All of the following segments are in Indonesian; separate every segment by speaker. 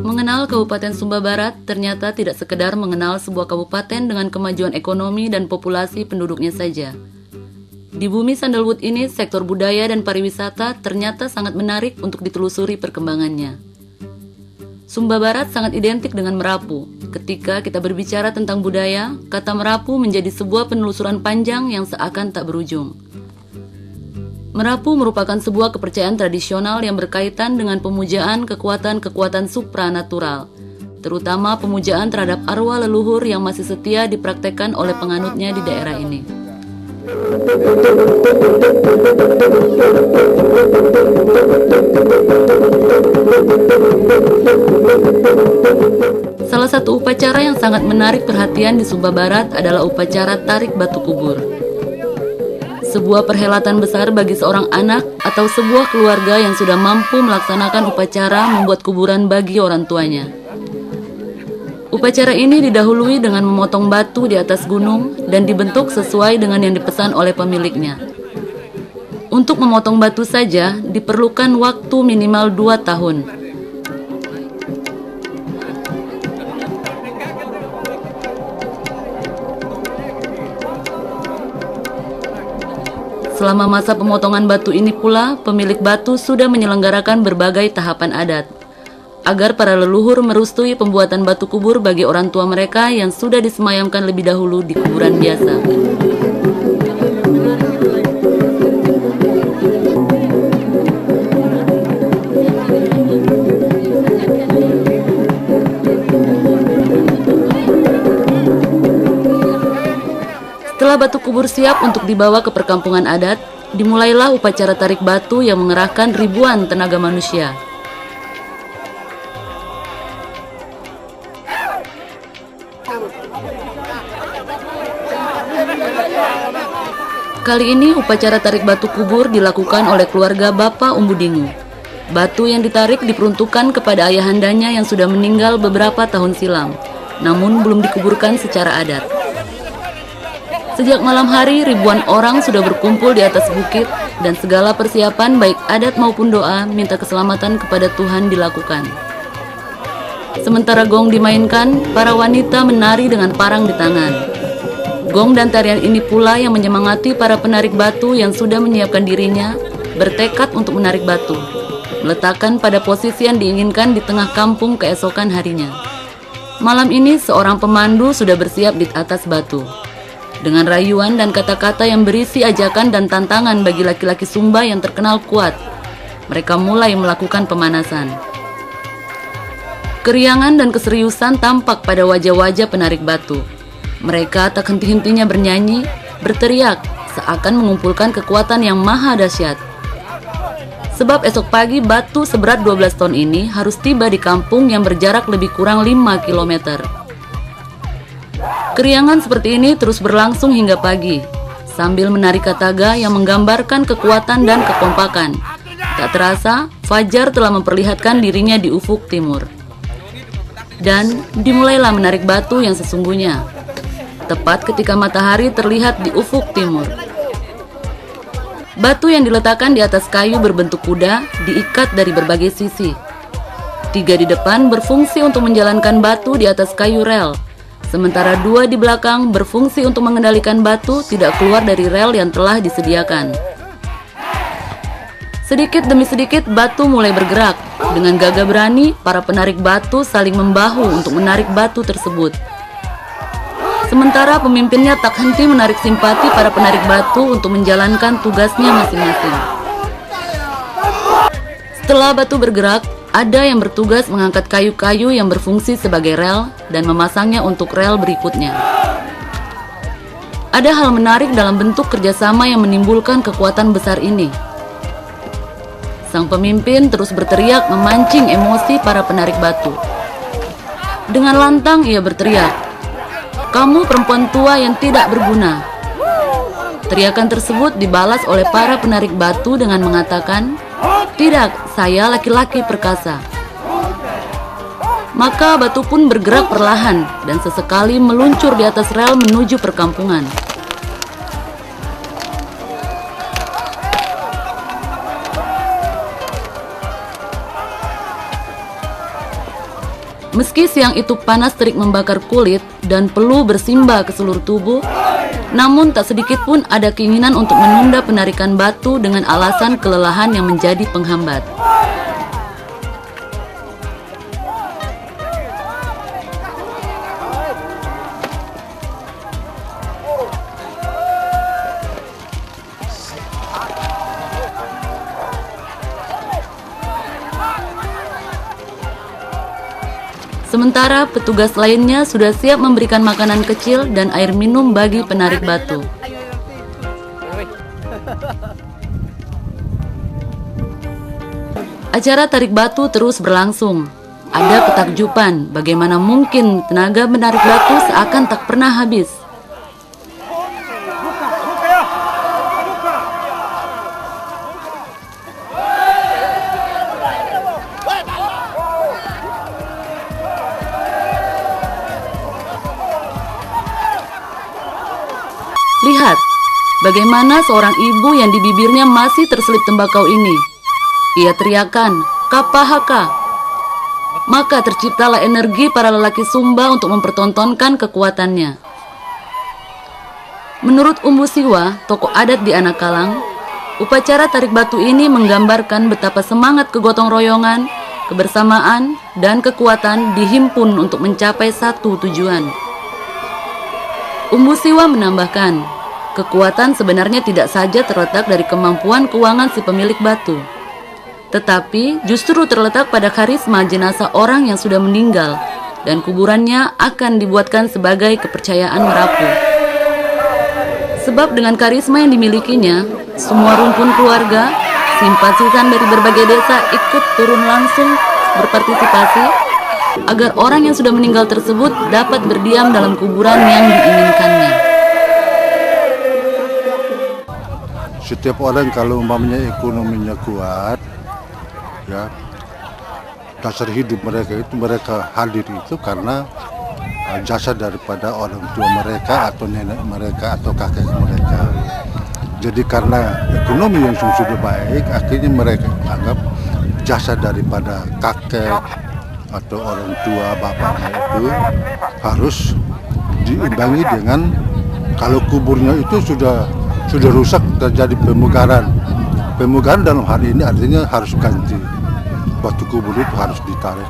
Speaker 1: Mengenal Kabupaten Sumba Barat ternyata tidak sekedar mengenal sebuah kabupaten dengan kemajuan ekonomi dan populasi penduduknya saja. Di bumi sandalwood ini, sektor budaya dan pariwisata ternyata sangat menarik untuk ditelusuri perkembangannya. Sumba Barat sangat identik dengan Merapu. Ketika kita berbicara tentang budaya, kata Merapu menjadi sebuah penelusuran panjang yang seakan tak berujung. Merapu merupakan sebuah kepercayaan tradisional yang berkaitan dengan pemujaan kekuatan-kekuatan supranatural, terutama pemujaan terhadap arwah leluhur yang masih setia dipraktekkan oleh penganutnya di daerah ini. Salah satu upacara yang sangat menarik perhatian di Sumba Barat adalah upacara tarik batu kubur. Sebuah perhelatan besar bagi seorang anak atau sebuah keluarga yang sudah mampu melaksanakan upacara membuat kuburan bagi orang tuanya. Upacara ini didahului dengan memotong batu di atas gunung dan dibentuk sesuai dengan yang dipesan oleh pemiliknya. Untuk memotong batu saja diperlukan waktu minimal 2 tahun. Selama masa pemotongan batu ini pula, pemilik batu sudah menyelenggarakan berbagai tahapan adat, agar para leluhur merestui pembuatan batu kubur bagi orang tua mereka yang sudah disemayamkan lebih dahulu di kuburan biasa. Setelah batu kubur siap untuk dibawa ke perkampungan adat, dimulailah upacara tarik batu yang mengerahkan ribuan tenaga manusia. Kali ini upacara tarik batu kubur dilakukan oleh keluarga Bapak Umbudingu. Batu yang ditarik diperuntukkan kepada ayahandanya yang sudah meninggal beberapa tahun silam, namun belum dikuburkan secara adat. Sejak malam hari, ribuan orang sudah berkumpul di atas bukit dan segala persiapan baik adat maupun doa minta keselamatan kepada Tuhan dilakukan. Sementara gong dimainkan, para wanita menari dengan parang di tangan. Gong dan tarian ini pula yang menyemangati para penarik batu yang sudah menyiapkan dirinya, bertekad untuk menarik batu, meletakkan pada posisi yang diinginkan di tengah kampung keesokan harinya. Malam ini seorang pemandu sudah bersiap di atas batu. Dengan rayuan dan kata-kata yang berisi ajakan dan tantangan bagi laki-laki Sumba yang terkenal kuat, mereka mulai melakukan pemanasan. Keriangan dan keseriusan tampak pada wajah-wajah penarik batu. Mereka tak henti-hentinya bernyanyi, berteriak, seakan mengumpulkan kekuatan yang maha dahsyat. Sebab esok pagi batu seberat 12 ton ini harus tiba di kampung yang berjarak lebih kurang 5 kilometer. Keriangan seperti ini terus berlangsung hingga pagi, sambil menari kataga yang menggambarkan kekuatan dan kekompakan. Tak terasa, fajar telah memperlihatkan dirinya di ufuk timur. Dan dimulailah menarik batu yang sesungguhnya, tepat ketika matahari terlihat di ufuk timur. Batu yang diletakkan di atas kayu berbentuk kuda diikat dari berbagai sisi. 3 di depan berfungsi untuk menjalankan batu di atas kayu rel, sementara 2 di belakang berfungsi untuk mengendalikan batu tidak keluar dari rel yang telah disediakan. Sedikit demi sedikit batu mulai bergerak. Dengan gagah berani, para penarik batu saling membahu untuk menarik batu tersebut. Sementara pemimpinnya tak henti menarik simpati para penarik batu untuk menjalankan tugasnya masing-masing. Setelah batu bergerak, ada yang bertugas mengangkat kayu-kayu yang berfungsi sebagai rel dan memasangnya untuk rel berikutnya. Ada hal menarik dalam bentuk kerjasama yang menimbulkan kekuatan besar ini. Sang pemimpin terus berteriak memancing emosi para penarik batu. Dengan lantang ia berteriak, "Kamu perempuan tua yang tidak berguna." Teriakan tersebut dibalas oleh para penarik batu dengan mengatakan, "Tidak, saya laki-laki perkasa." Maka batu pun bergerak perlahan dan sesekali meluncur di atas rel menuju perkampungan. Meski siang itu panas terik membakar kulit dan peluh bersimbah ke seluruh tubuh, namun tak sedikit pun ada keinginan untuk menunda penarikan batu dengan alasan kelelahan yang menjadi penghambat. Sementara petugas lainnya sudah siap memberikan makanan kecil dan air minum bagi penarik batu. Acara tarik batu terus berlangsung. Ada ketakjuban bagaimana mungkin tenaga menarik batu seakan tak pernah habis. Lihat, bagaimana seorang ibu yang di bibirnya masih terselip tembakau ini. Ia teriakan, "Kapahaka!" Maka terciptalah energi para lelaki Sumba untuk mempertontonkan kekuatannya. Menurut Umbu Siwa, tokoh adat di Anakalang, upacara tarik batu ini menggambarkan betapa semangat kegotong royongan, kebersamaan, dan kekuatan dihimpun untuk mencapai satu tujuan. Umbu Siwa menambahkan, kekuatan sebenarnya tidak saja terletak dari kemampuan keuangan si pemilik batu, tetapi justru terletak pada karisma jenazah orang yang sudah meninggal dan kuburannya akan dibuatkan sebagai kepercayaan merapuh. Sebab dengan karisma yang dimilikinya, semua rumpun keluarga, simpatisan dari berbagai desa ikut turun langsung berpartisipasi agar orang yang sudah meninggal tersebut dapat berdiam dalam kuburan yang diinginkannya.
Speaker 2: Setiap orang kalau umpamanya ekonominya kuat, ya, dasar hidup mereka itu mereka hadir itu karena jasa daripada orang tua mereka atau nenek mereka atau kakek mereka. Jadi karena ekonomi yang sudah baik, akhirnya mereka anggap jasa daripada kakek atau orang tua bapaknya itu harus diimbangi dengan, kalau kuburnya itu sudah rusak, terjadi pemugaran. Pemugaran dalam hari ini artinya harus ganti. Batu kubur itu harus ditarik.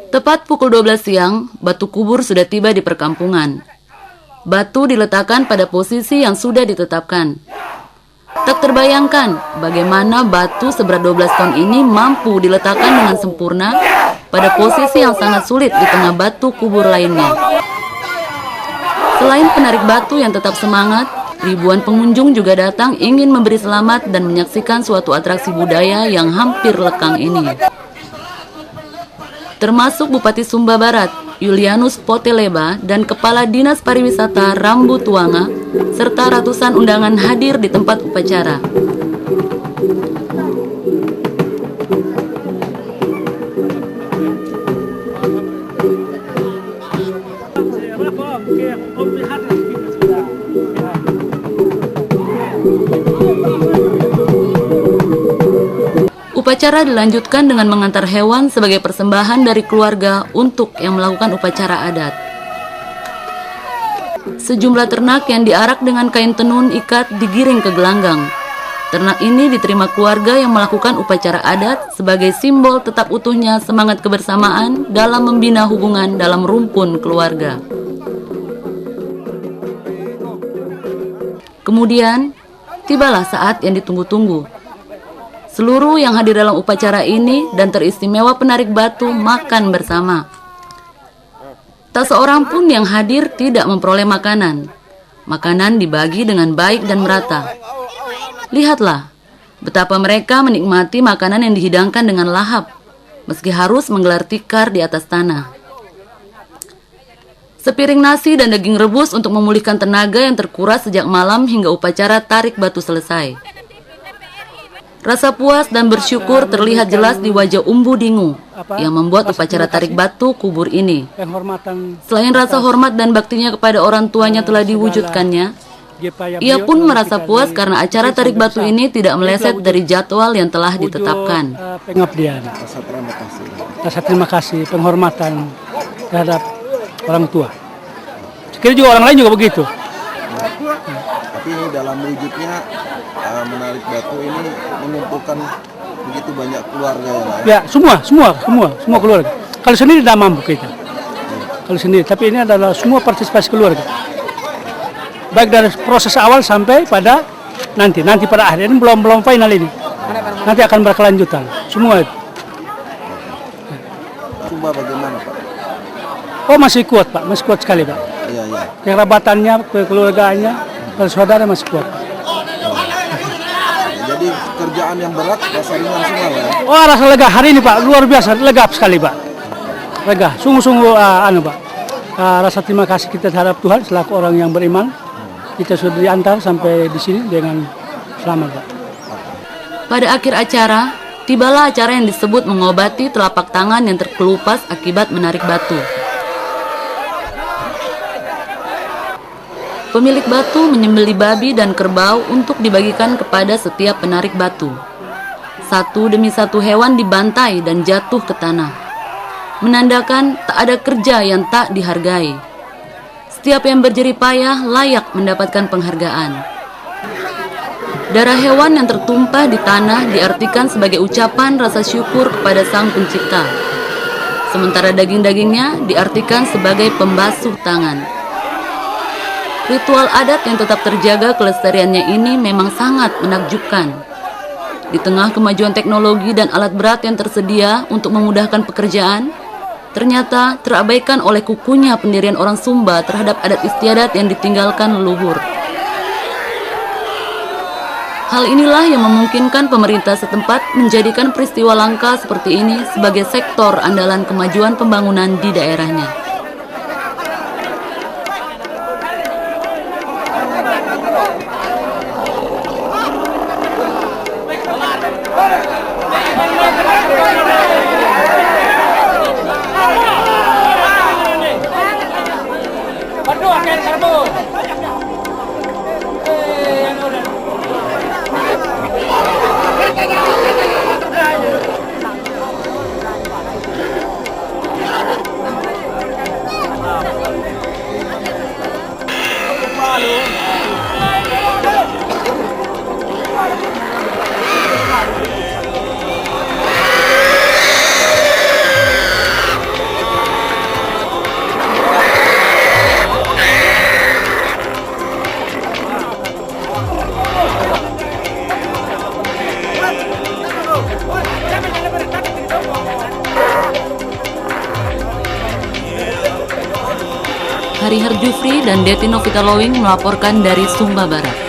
Speaker 1: Tepat pukul 12 siang, batu kubur sudah tiba di perkampungan. Batu diletakkan pada posisi yang sudah ditetapkan. Tak terbayangkan bagaimana batu seberat 12 ton ini mampu diletakkan dengan sempurna pada posisi yang sangat sulit di tengah batu kubur lainnya. Selain penarik batu yang tetap semangat, ribuan pengunjung juga datang ingin memberi selamat dan menyaksikan suatu atraksi budaya yang hampir lekang ini. Termasuk Bupati Sumba Barat, Julianus Poteleba, dan Kepala Dinas Pariwisata Rambu Tuanga, serta ratusan undangan hadir di tempat upacara. Upacara dilanjutkan dengan mengantar hewan sebagai persembahan dari keluarga untuk yang melakukan upacara adat. Sejumlah ternak yang diarak dengan kain tenun ikat digiring ke gelanggang. Ternak ini diterima keluarga yang melakukan upacara adat sebagai simbol tetap utuhnya semangat kebersamaan dalam membina hubungan dalam rumpun keluarga. Kemudian, tibalah saat yang ditunggu-tunggu. Seluruh yang hadir dalam upacara ini dan teristimewa penarik batu makan bersama. Tak seorang pun yang hadir tidak memperoleh makanan. Makanan dibagi dengan baik dan merata. Lihatlah betapa mereka menikmati makanan yang dihidangkan dengan lahap, meski harus menggelar tikar di atas tanah. Sepiring nasi dan daging rebus untuk memulihkan tenaga yang terkuras sejak malam hingga upacara tarik batu selesai. Rasa puas dan bersyukur terlihat jelas di wajah Umbu Dingu yang membuat upacara tarik batu kubur ini. Selain rasa hormat dan baktinya kepada orang tuanya telah diwujudkannya, Ia pun merasa puas karena acara tarik batu ini tidak meleset dari jadwal yang telah ditetapkan.
Speaker 3: Pengabdian, rasa terima kasih, penghormatan terhadap orang tua. Sekiranya juga orang lain juga begitu.
Speaker 4: Tapi dalam wujudnya menarik batu ini mengumpulkan begitu banyak keluarga ya?
Speaker 3: Ya, semua keluarga. Kalau sendiri tidak mampu kita. Kalau sendiri, tapi ini adalah semua partisipasi keluarga. Baik dari proses awal sampai pada nanti pada akhir ini belum final ini. Nanti akan berkelanjutan. Semua itu.
Speaker 4: Sumba bagaimana Pak?
Speaker 3: Oh masih kuat Pak, masih kuat sekali Pak.
Speaker 4: Iya.
Speaker 3: Kerabatannya, keluarganya, saudara masih kuat.
Speaker 4: Jadi kerjaan yang berat rasa ringan semua ya?
Speaker 3: Oh rasa lega hari ini Pak, luar biasa, lega sekali Pak. Lega, sungguh-sungguh Pak. Rasa terima kasih kita terhadap Tuhan selaku orang yang beriman. Kita sudah diantar sampai di sini dengan selamat Pak.
Speaker 1: Pada akhir acara, tibalah acara yang disebut mengobati telapak tangan yang terkelupas akibat menarik batu. Pemilik batu menyembelih babi dan kerbau untuk dibagikan kepada setiap penarik batu. Satu demi satu hewan dibantai dan jatuh ke tanah, menandakan tak ada kerja yang tak dihargai. Setiap yang berjerih payah layak mendapatkan penghargaan. Darah hewan yang tertumpah di tanah diartikan sebagai ucapan rasa syukur kepada Sang Pencipta. Sementara daging-dagingnya diartikan sebagai pembasuh tangan. Ritual adat yang tetap terjaga kelestariannya ini memang sangat menakjubkan. Di tengah kemajuan teknologi dan alat berat yang tersedia untuk memudahkan pekerjaan, ternyata terabaikan oleh kukunya pendirian orang Sumba terhadap adat istiadat yang ditinggalkan leluhur. Hal inilah yang memungkinkan pemerintah setempat menjadikan peristiwa langka seperti ini sebagai sektor andalan kemajuan pembangunan di daerahnya. Hari Harjufri dan Deti Novitalowing melaporkan dari Sumba Barat.